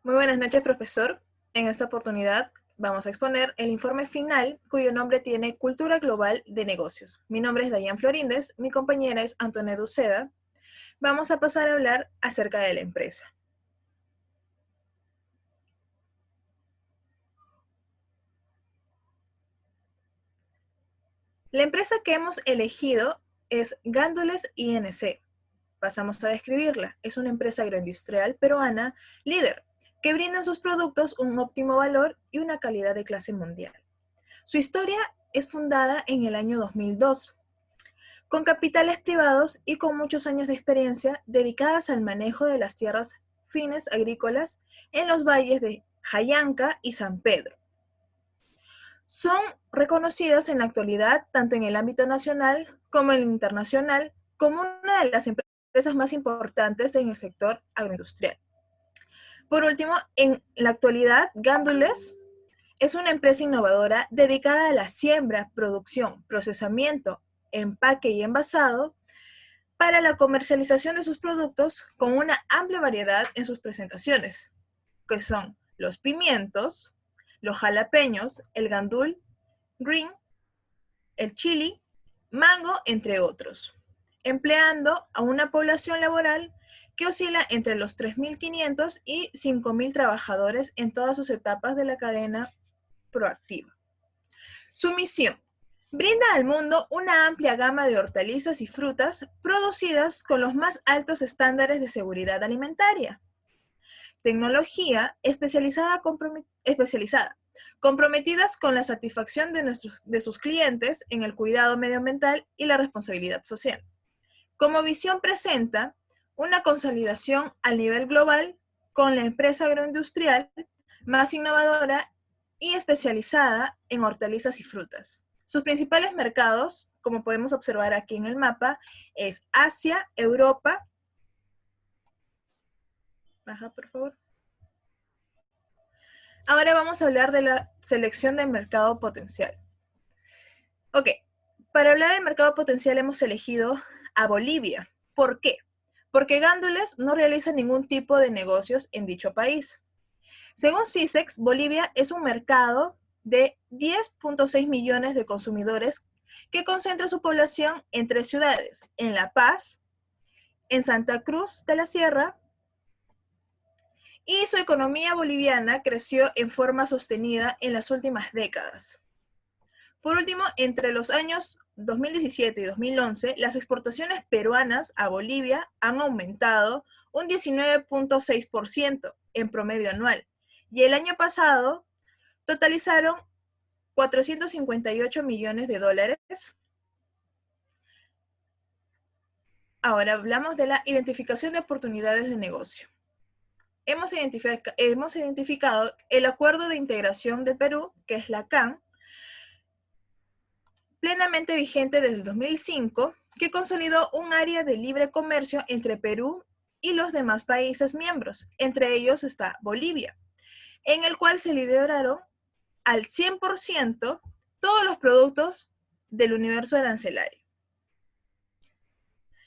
Muy buenas noches, profesor. En esta oportunidad vamos a exponer el informe final cuyo nombre tiene Cultura Global de Negocios. Mi nombre es Dayan Floríndez, mi compañera es Antonia Uceda. Vamos a pasar a hablar acerca de la empresa. La empresa que hemos elegido es Gandules Inc. Pasamos a describirla. Es una empresa agroindustrial peruana líder que brinda en sus productos un óptimo valor y una calidad de clase mundial. Su historia es fundada en el año 2002, con capitales privados y con muchos años de experiencia dedicadas al manejo de las tierras fines agrícolas en los valles de Jayanca y San Pedro. Son reconocidas en la actualidad, tanto en el ámbito nacional como en el internacional, como una de las empresas más importantes en el sector agroindustrial. Por último, en la actualidad, Gandules es una empresa innovadora dedicada a la siembra, producción, procesamiento, empaque y envasado para la comercialización de sus productos con una amplia variedad en sus presentaciones, que son los pimientos, los jalapeños, el gandul, green, el chili, mango, entre otros, empleando a una población laboral que oscila entre los 3.500 y 5.000 trabajadores en todas sus etapas de la cadena proactiva. Su misión: brinda al mundo una amplia gama de hortalizas y frutas producidas con los más altos estándares de seguridad alimentaria. Tecnología especializada, comprometidas con la satisfacción de sus clientes en el cuidado medioambiental y la responsabilidad social. Como visión presenta una consolidación a nivel global con la empresa agroindustrial más innovadora y especializada en hortalizas y frutas. Sus principales mercados, como podemos observar aquí en el mapa, es Asia, Europa. Baja, por favor. Ahora vamos a hablar de la selección del mercado potencial. Ok, para hablar del mercado potencial hemos elegido a Bolivia. ¿Por qué? Porque Gandules no realiza ningún tipo de negocios en dicho país. Según CISEX, Bolivia es un mercado de 10.6 millones de consumidores que concentra su población en 3 ciudades: en La Paz, en Santa Cruz de la Sierra, y su economía boliviana creció en forma sostenida en las últimas décadas. Por último, entre los años 2017 y 2011, las exportaciones peruanas a Bolivia han aumentado un 19.6% en promedio anual, y el año pasado totalizaron 458 millones de dólares. Ahora hablamos de la identificación de oportunidades de negocio. Hemos identificado el Acuerdo de Integración de Perú, que es la CAN, plenamente vigente desde el 2005, que consolidó un área de libre comercio entre Perú y los demás países miembros. Entre ellos está Bolivia, en el cual se lideraron al 100% todos los productos del universo arancelario.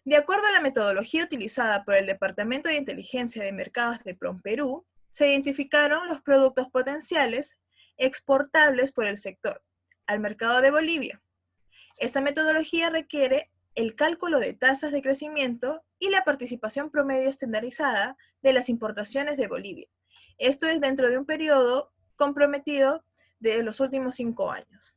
De acuerdo a la metodología utilizada por el Departamento de Inteligencia de Mercados de PROMPERÚ, se identificaron los productos potenciales exportables por el sector al mercado de Bolivia. Esta metodología requiere el cálculo de tasas de crecimiento y la participación promedio estandarizada de las importaciones de Bolivia. Esto es dentro de un periodo comprometido de los últimos 5 años.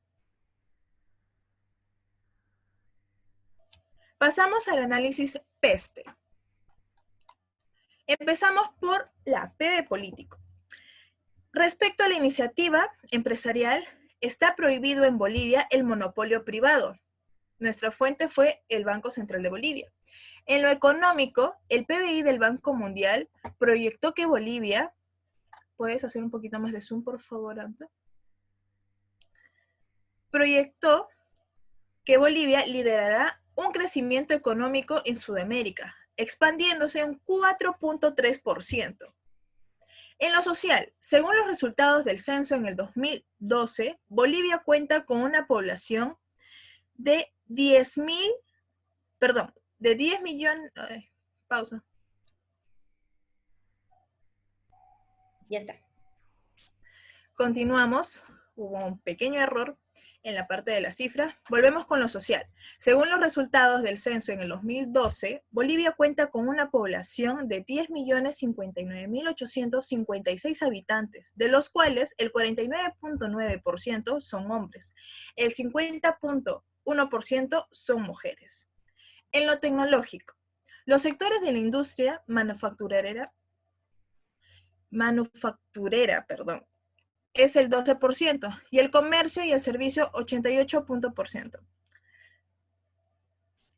Pasamos al análisis PESTE. Empezamos por la P de político. Respecto a la iniciativa empresarial, está prohibido en Bolivia el monopolio privado. Nuestra fuente fue el Banco Central de Bolivia. En lo económico, el PBI del Banco Mundial proyectó que Bolivia, ¿puedes hacer un poquito más de zoom, por favor, Anta? Proyectó que Bolivia liderará un crecimiento económico en Sudamérica, expandiéndose un 4.3%. En lo social, según los resultados del censo en el 2012, Bolivia cuenta con una población de 10 millones, pausa, Ya está. Continuamos. Hubo un pequeño error en la parte de la cifra. Volvemos con lo social. Según los resultados del censo en el 2012, Bolivia cuenta con una población de 10.059.856 habitantes, de los cuales el 49.9% son hombres, el 50.1% son mujeres. En lo tecnológico, los sectores de la industria manufacturera, es el 12% y el comercio y el servicio 88%.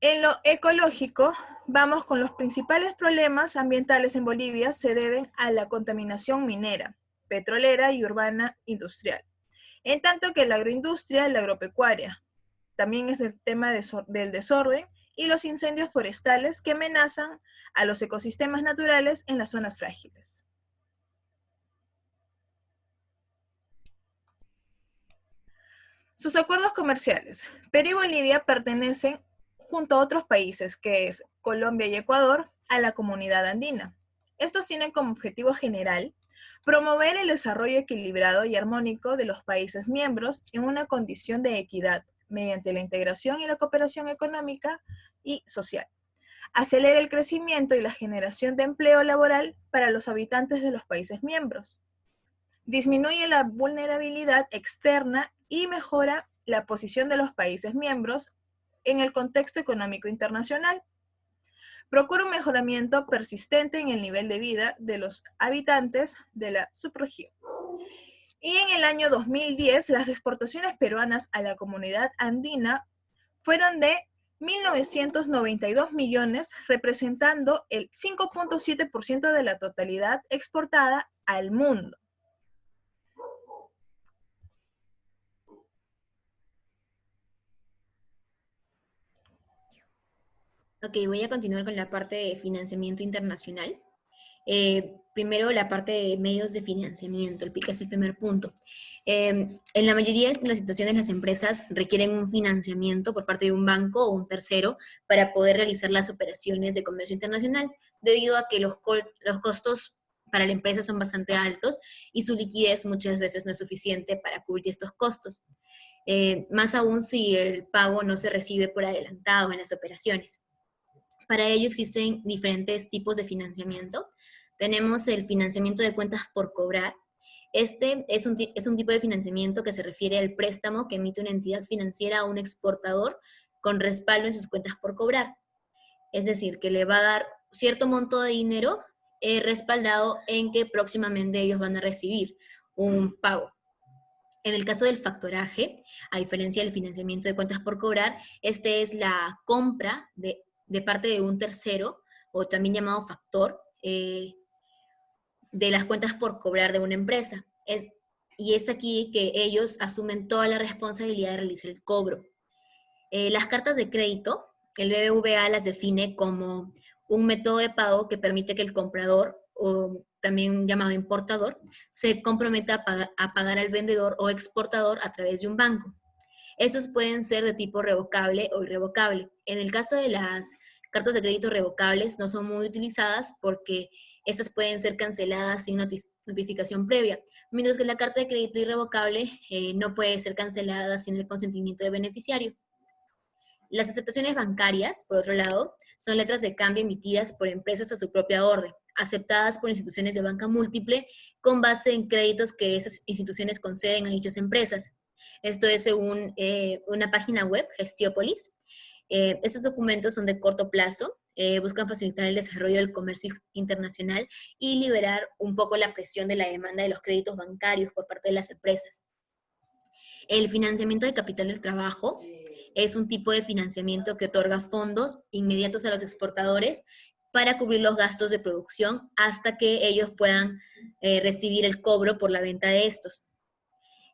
En lo ecológico, vamos con los principales problemas ambientales en Bolivia se deben a la contaminación minera, petrolera y urbana industrial, en tanto que la agroindustria y la agropecuaria. También es el tema del desorden y los incendios forestales que amenazan a los ecosistemas naturales en las zonas frágiles. Sus acuerdos comerciales. Perú y Bolivia pertenecen, junto a otros países, que es Colombia y Ecuador, a la Comunidad Andina. Estos tienen como objetivo general promover el desarrollo equilibrado y armónico de los países miembros en una condición de equidad, mediante la integración y la cooperación económica y social. Acelera el crecimiento y la generación de empleo laboral para los habitantes de los países miembros. Disminuye la vulnerabilidad externa y mejora la posición de los países miembros en el contexto económico internacional. Procura un mejoramiento persistente en el nivel de vida de los habitantes de la subregión. Y en el año 2010, las exportaciones peruanas a la comunidad andina fueron de 1.992 millones, representando el 5.7% de la totalidad exportada al mundo. Ok, voy a continuar con la parte de financiamiento internacional. Primero, la parte de medios de financiamiento, que es el primer punto. En la mayoría de las situaciones, las empresas requieren un financiamiento por parte de un banco o un tercero para poder realizar las operaciones de comercio internacional, debido a que los costos para la empresa son bastante altos y su liquidez muchas veces no es suficiente para cubrir estos costos. Más aún si el pago no se recibe por adelantado en las operaciones. Para ello existen diferentes tipos de financiamiento. Tenemos el financiamiento de cuentas por cobrar. Este es un tipo de financiamiento que se refiere al préstamo que emite una entidad financiera a un exportador con respaldo en sus cuentas por cobrar. Es decir, que le va a dar cierto monto de dinero respaldado en que próximamente ellos van a recibir un pago. En el caso del factoraje, a diferencia del financiamiento de cuentas por cobrar, este es la compra de parte de un tercero, o también llamado factor, de las cuentas por cobrar de una empresa. Y es aquí que ellos asumen toda la responsabilidad de realizar el cobro. Las cartas de crédito, el BBVA las define como un método de pago que permite que el comprador, o también llamado importador, se comprometa a pagar al vendedor o exportador a través de un banco. Estos pueden ser de tipo revocable o irrevocable. En el caso de las cartas de crédito revocables, no son muy utilizadas porque estas pueden ser canceladas sin notificación previa, mientras que la carta de crédito irrevocable no puede ser cancelada sin el consentimiento del beneficiario. Las aceptaciones bancarias, por otro lado, son letras de cambio emitidas por empresas a su propia orden, aceptadas por instituciones de banca múltiple con base en créditos que esas instituciones conceden a dichas empresas. Esto es según una página web, Gestiopolis. Estos documentos son de corto plazo, buscan facilitar el desarrollo del comercio internacional y liberar un poco la presión de la demanda de los créditos bancarios por parte de las empresas. El financiamiento de capital del trabajo es un tipo de financiamiento que otorga fondos inmediatos a los exportadores para cubrir los gastos de producción hasta que ellos puedan recibir el cobro por la venta de estos.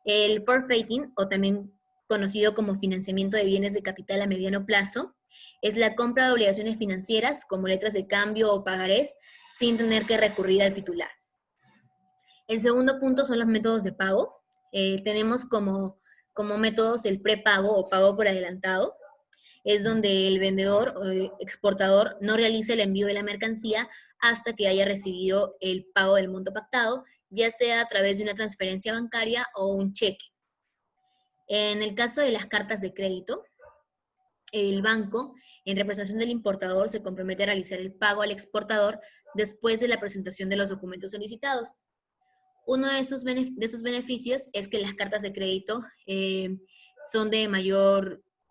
El forfeiting, o también conocido como financiamiento de bienes de capital a mediano plazo, es la compra de obligaciones financieras como letras de cambio o pagarés sin tener que recurrir al titular. El segundo punto son los métodos de pago. Tenemos como métodos el prepago o pago por adelantado. Es donde el vendedor o exportador no realiza el envío de la mercancía hasta que haya recibido el pago del monto pactado ya sea a través de una transferencia bancaria o un cheque. En el caso de las cartas de crédito, el banco, en representación del importador, se compromete a realizar el pago al exportador después de la presentación de los documentos solicitados. Uno de estos beneficios es que las cartas de crédito son de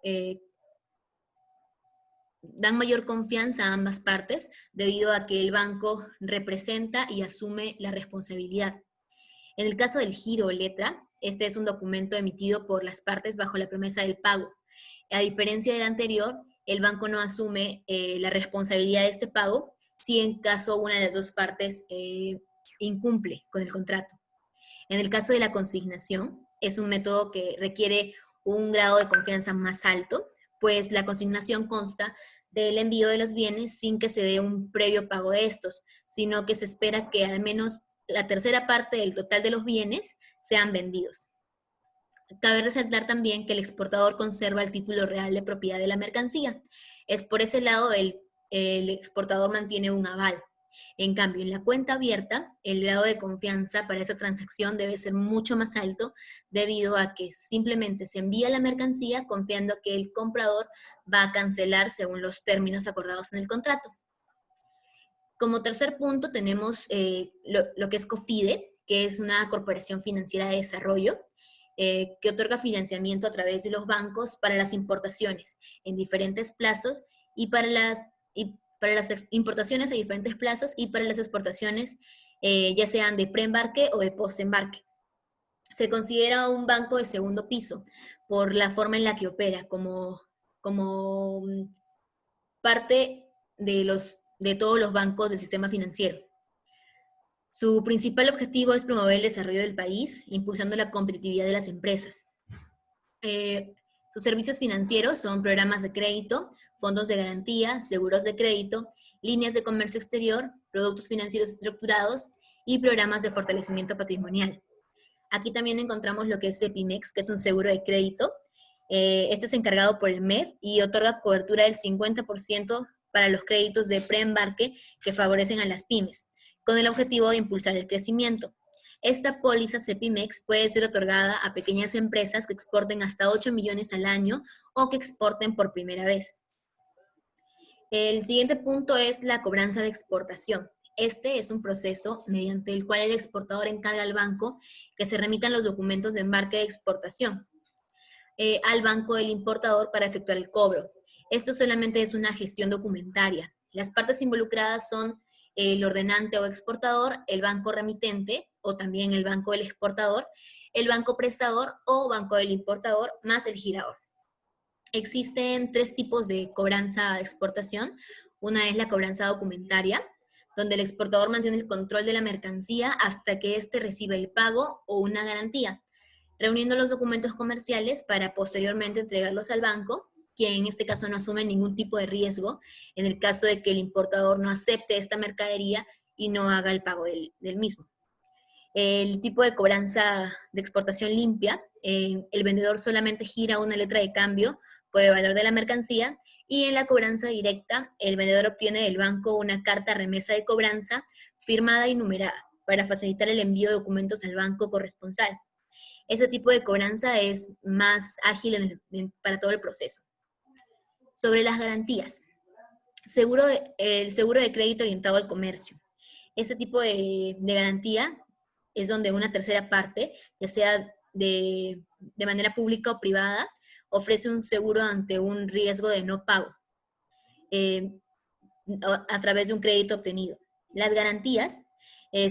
eh, dan mayor confianza a ambas partes debido a que el banco representa y asume la responsabilidad. En el caso del giro o letra, este es un documento emitido por las partes bajo la promesa del pago. A diferencia del anterior, el banco no asume la responsabilidad de este pago si en caso una de las dos partes incumple con el contrato. En el caso de la consignación, es un método que requiere un grado de confianza más alto, pues la consignación consta del envío de los bienes sin que se dé un previo pago de estos, sino que se espera que al menos la tercera parte del total de los bienes sean vendidos. Cabe resaltar también que el exportador conserva el título real de propiedad de la mercancía. Es por ese lado el exportador mantiene un aval. En cambio, en la cuenta abierta, el grado de confianza para esta transacción debe ser mucho más alto debido a que simplemente se envía la mercancía confiando que el comprador va a cancelar según los términos acordados en el contrato. Como tercer punto tenemos lo que es COFIDE, que es una corporación financiera de desarrollo, que otorga financiamiento a través de los bancos para las importaciones en diferentes plazos y para las importaciones a diferentes plazos y para las exportaciones, ya sean de preembarque o de postembarque. Se considera un banco de segundo piso por la forma en la que opera, como parte de todos los bancos del sistema financiero. Su principal objetivo es promover el desarrollo del país, impulsando la competitividad de las empresas. Sus servicios financieros son programas de crédito, fondos de garantía, seguros de crédito, líneas de comercio exterior, productos financieros estructurados y programas de fortalecimiento patrimonial. Aquí también encontramos lo que es CEPIMEX, que es un seguro de crédito. Este es encargado por el MEF y otorga cobertura del 50% para los créditos de preembarque que favorecen a las pymes, con el objetivo de impulsar el crecimiento. Esta póliza CEPIMEX puede ser otorgada a pequeñas empresas que exporten hasta 8 millones al año o que exporten por primera vez. El siguiente punto es la cobranza de exportación. Este es un proceso mediante el cual el exportador encarga al banco que se remitan los documentos de embarque de exportación al banco del importador para efectuar el cobro. Esto solamente es una gestión documentaria. Las partes involucradas son el ordenante o exportador, el banco remitente o también el banco del exportador, el banco prestador o banco del importador, más el girador. Existen tres tipos de cobranza de exportación. Una es la cobranza documentaria, donde el exportador mantiene el control de la mercancía hasta que éste reciba el pago o una garantía, reuniendo los documentos comerciales para posteriormente entregarlos al banco, quien en este caso no asume ningún tipo de riesgo en el caso de que el importador no acepte esta mercadería y no haga el pago del mismo. El tipo de cobranza de exportación limpia, el vendedor solamente gira una letra de cambio por el valor de la mercancía, y en la cobranza directa, el vendedor obtiene del banco una carta remesa de cobranza firmada y numerada para facilitar el envío de documentos al banco corresponsal. Ese tipo de cobranza es más ágil para todo el proceso. Sobre las garantías. El seguro de crédito orientado al comercio. Este tipo de garantía es donde una tercera parte, ya sea de manera pública o privada, ofrece un seguro ante un riesgo de no pago a través de un crédito obtenido. Las garantías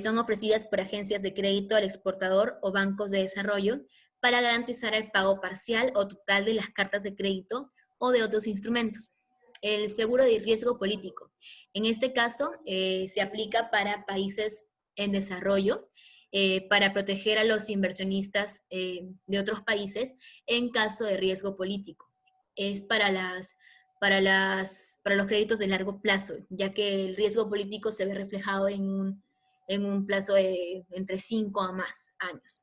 son ofrecidas por agencias de crédito al exportador o bancos de desarrollo para garantizar el pago parcial o total de las cartas de crédito o de otros instrumentos. El seguro de riesgo político. En este caso, se aplica para países en desarrollo para proteger a los inversionistas de otros países en caso de riesgo político. Es para los créditos de largo plazo, ya que el riesgo político se ve reflejado en un plazo de entre 5 a más años.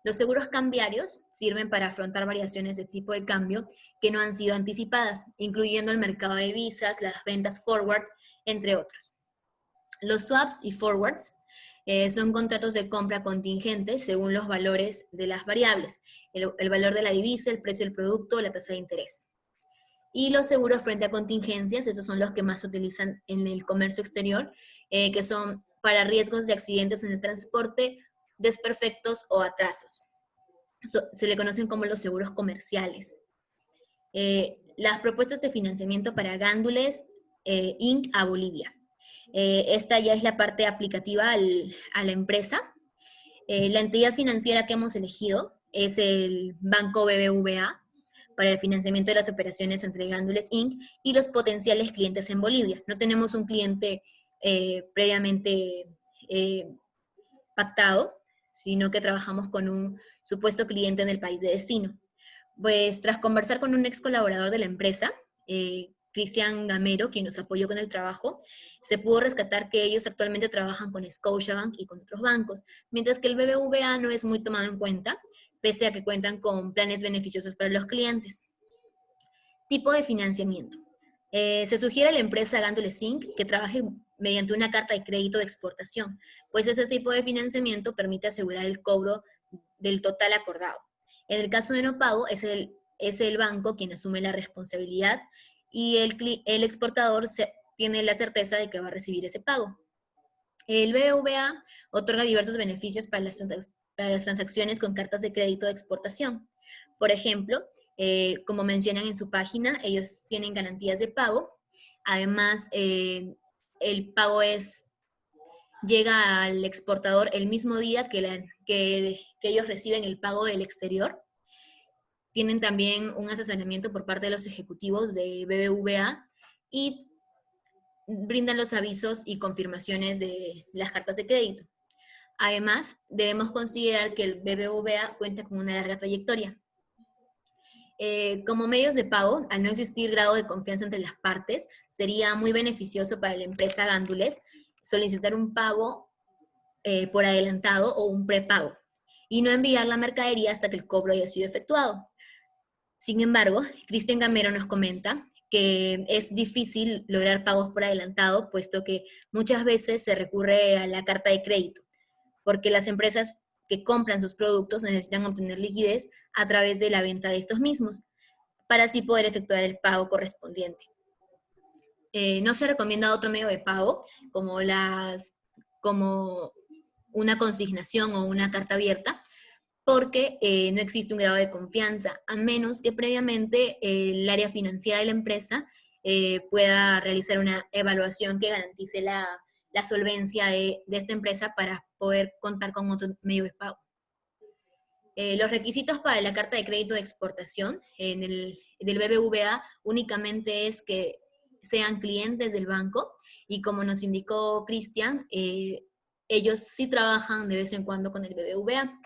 Los seguros cambiarios sirven para afrontar variaciones de tipo de cambio que no han sido anticipadas, incluyendo el mercado de divisas, las ventas forward, entre otros. Los swaps y forwards Son contratos de compra contingentes según los valores de las variables, el valor de la divisa, el precio del producto, la tasa de interés. Y los seguros frente a contingencias, esos son los que más se utilizan en el comercio exterior, que son para riesgos de accidentes en el transporte, desperfectos o atrasos. Se le conocen como los seguros comerciales. Las propuestas de financiamiento para Gándules Inc. a Bolivia. Esta ya es la parte aplicativa a la empresa. La entidad financiera que hemos elegido es el Banco BBVA para el financiamiento de las operaciones entre Gándules Inc. y los potenciales clientes en Bolivia. No tenemos un cliente previamente pactado, sino que trabajamos con un supuesto cliente en el país de destino. Pues tras conversar con un ex colaborador de la empresa, Cristian Gamero, quien nos apoyó con el trabajo, se pudo rescatar que ellos actualmente trabajan con Scotiabank y con otros bancos, mientras que el BBVA no es muy tomado en cuenta, pese a que cuentan con planes beneficiosos para los clientes. Tipo de financiamiento. Se sugiere a la empresa Gándules Inc. que trabaje mediante una carta de crédito de exportación, pues ese tipo de financiamiento permite asegurar el cobro del total acordado. En el caso de no pago, es el banco quien asume la responsabilidad y el exportador tiene la certeza de que va a recibir ese pago. El BBVA otorga diversos beneficios para las transacciones con cartas de crédito de exportación. Por ejemplo, como mencionan en su página, ellos tienen garantías de pago. Además, el pago llega al exportador el mismo día que ellos reciben el pago del exterior. Tienen también un asesoramiento por parte de los ejecutivos de BBVA y brindan los avisos y confirmaciones de las cartas de crédito. Además, debemos considerar que el BBVA cuenta con una larga trayectoria. Como medios de pago, al no existir grado de confianza entre las partes, sería muy beneficioso para la empresa Gándules solicitar un pago por adelantado o un prepago y no enviar la mercadería hasta que el cobro haya sido efectuado. Sin embargo, Cristian Gamero nos comenta que es difícil lograr pagos por adelantado, puesto que muchas veces se recurre a la carta de crédito, porque las empresas que compran sus productos necesitan obtener liquidez a través de la venta de estos mismos, para así poder efectuar el pago correspondiente. No se recomienda otro medio de pago, como una consignación o una carta abierta, porque no existe un grado de confianza, a menos que previamente el área financiera de la empresa pueda realizar una evaluación que garantice la solvencia de esta empresa para poder contar con otro medio de pago. Los requisitos para la carta de crédito de exportación del BBVA únicamente es que sean clientes del banco y como nos indicó Cristian, ellos sí trabajan de vez en cuando con el BBVA.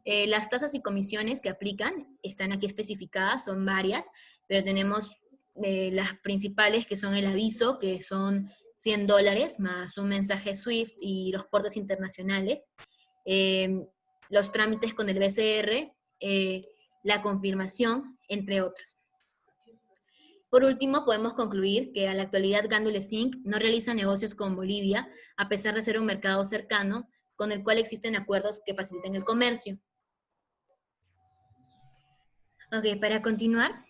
Las tasas y comisiones que aplican están aquí especificadas, son varias, pero tenemos las principales que son el aviso, que son $100 más un mensaje SWIFT y los portes internacionales, los trámites con el BCR, la confirmación, entre otros. Por último, podemos concluir que a la actualidad Gándules Inc. no realiza negocios con Bolivia, a pesar de ser un mercado cercano, con el cual existen acuerdos que facilitan el comercio. Ok, para continuar,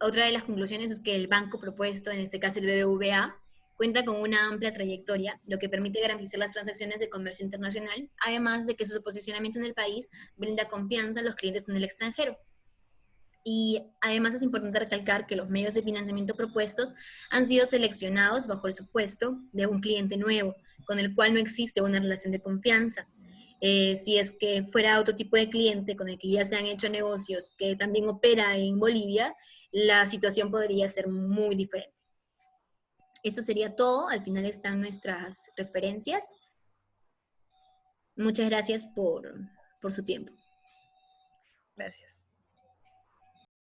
otra de las conclusiones es que el banco propuesto, en este caso el BBVA, cuenta con una amplia trayectoria, lo que permite garantizar las transacciones de comercio internacional, además de que su posicionamiento en el país brinda confianza a los clientes en el extranjero. Y además es importante recalcar que los medios de financiamiento propuestos han sido seleccionados bajo el supuesto de un cliente nuevo, con el cual no existe una relación de confianza. Si es que fuera otro tipo de cliente con el que ya se han hecho negocios que también opera en Bolivia, la situación podría ser muy diferente. Eso sería todo. Al final están nuestras referencias. Muchas gracias por su tiempo. Gracias.